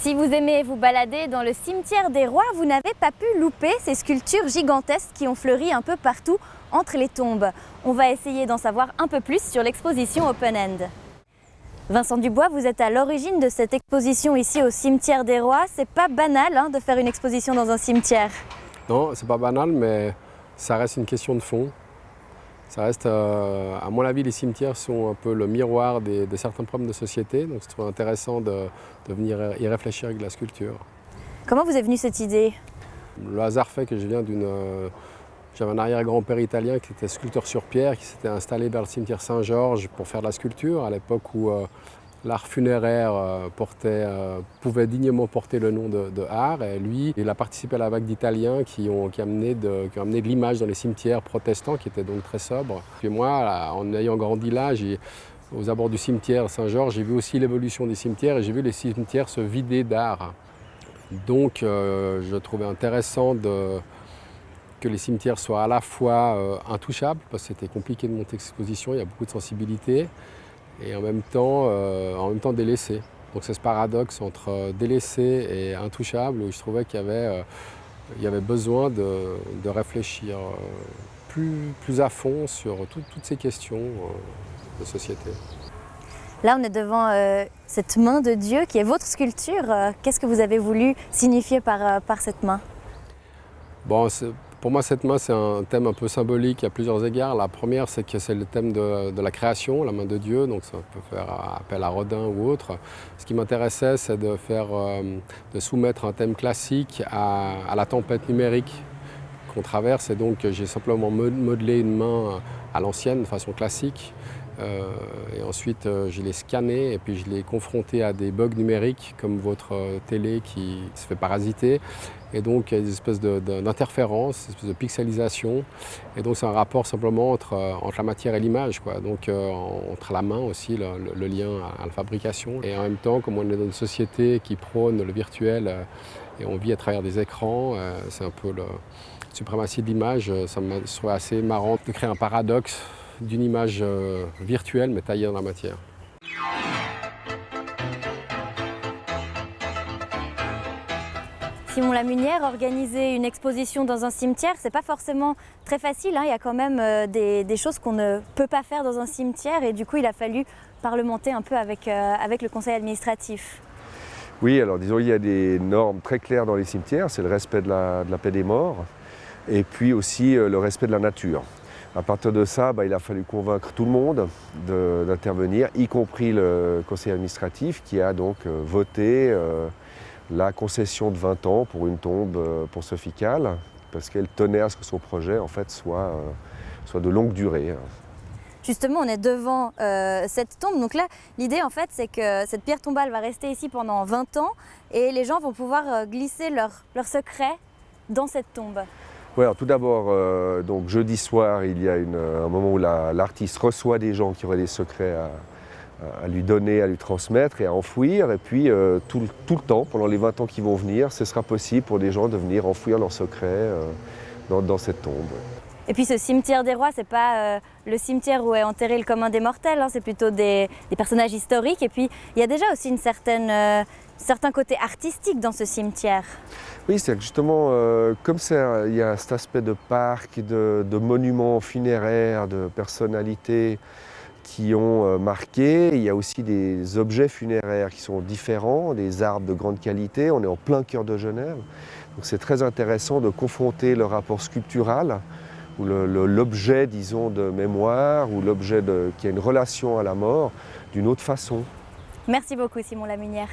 Si vous aimez vous balader dans le cimetière des rois, vous n'avez pas pu louper ces sculptures gigantesques qui ont fleuri un peu partout entre les tombes. On va essayer d'en savoir un peu plus sur l'exposition Open End. Vincent Dubois, vous êtes à l'origine de cette exposition ici au cimetière des rois. C'est pas banal de faire une exposition dans un cimetière. Non, c'est pas banal, mais ça reste une question de fond. Ça reste, à mon avis, les cimetières sont un peu le miroir de certains problèmes de société. Donc je trouve intéressant de venir y réfléchir avec la sculpture. Comment vous est venue cette idée? Le hasard fait que je viens j'avais un arrière-grand-père italien qui était sculpteur sur pierre, qui s'était installé vers le cimetière Saint-Georges pour faire de la sculpture, à l'époque où l'art funéraire pouvait dignement porter le nom de art. Et lui, il a participé à la vague d'Italiens qui ont amené de l'image dans les cimetières protestants, qui étaient donc très sobres. Et moi, en ayant grandi là, aux abords du cimetière Saint-Georges, j'ai vu aussi l'évolution des cimetières et j'ai vu les cimetières se vider d'art. Donc je trouvais intéressant que les cimetières soient à la fois intouchables, parce que c'était compliqué de monter l'exposition, il y a beaucoup de sensibilité, et en même temps délaissés. Donc c'est ce paradoxe entre délaissé et intouchable où je trouvais qu'il y avait besoin de réfléchir plus à fond sur toutes ces questions de société. Là, on est devant cette main de Dieu qui est votre sculpture. Qu'est-ce que vous avez voulu signifier par cette main? Bon, pour moi, cette main, c'est un thème un peu symbolique à plusieurs égards. La première, c'est que c'est le thème de la création, la main de Dieu, donc ça peut faire appel à Rodin ou autre. Ce qui m'intéressait, c'est de soumettre un thème classique à la tempête numérique qu'on traverse. Et donc, j'ai simplement modelé une main à l'ancienne, de façon classique. Et ensuite, je l'ai scanné et puis je l'ai confronté à des bugs numériques comme votre télé qui se fait parasiter. Et donc, il y a des espèces d'interférences, des espèces de pixelisation. Et donc, c'est un rapport simplement entre la matière et l'image, quoi. Donc, entre la main aussi, le lien à la fabrication. Et en même temps, comme on est dans une société qui prône le virtuel et on vit à travers des écrans, c'est un peu la suprématie de l'image. Ça me trouvait assez marrant de créer un paradoxe d'une image virtuelle mais taillée dans la matière. Simon Lamunière, organiser une exposition dans un cimetière, c'est pas forcément très facile. Il y a quand même des choses qu'on ne peut pas faire dans un cimetière et du coup il a fallu parlementer un peu avec le conseil administratif. Oui, alors disons il y a des normes très claires dans les cimetières, c'est le respect de la paix des morts et puis aussi le respect de la nature. À partir de ça, il a fallu convaincre tout le monde d'intervenir, y compris le conseil administratif qui a donc voté la concession de 20 ans pour une tombe pour Sophie Calle, parce qu'elle tenait à ce que son projet en fait, soit de longue durée. Justement, on est devant cette tombe. Donc là, l'idée en fait, c'est que cette pierre tombale va rester ici pendant 20 ans et les gens vont pouvoir glisser leurs secrets dans cette tombe. Ouais, alors tout d'abord, donc jeudi soir, il y a un moment où l'artiste reçoit des gens qui auraient des secrets à lui donner, à lui transmettre et à enfouir. Et puis tout le temps, pendant les 20 ans qui vont venir, ce sera possible pour des gens de venir enfouir leurs secrets dans cette tombe. Et puis ce cimetière des rois, c'est pas le cimetière où est enterré le commun des mortels, c'est plutôt des personnages historiques. Et puis il y a déjà aussi un certain côté artistique dans ce cimetière. Oui, c'est que justement, comme il y a cet aspect de parc, de monuments funéraires, de personnalités qui ont marqué, il y a aussi des objets funéraires qui sont différents, des arbres de grande qualité. On est en plein cœur de Genève. Donc c'est très intéressant de confronter le rapport sculptural ou l'objet, disons, de mémoire ou l'objet qui a une relation à la mort d'une autre façon. Merci beaucoup Simon Lamunière.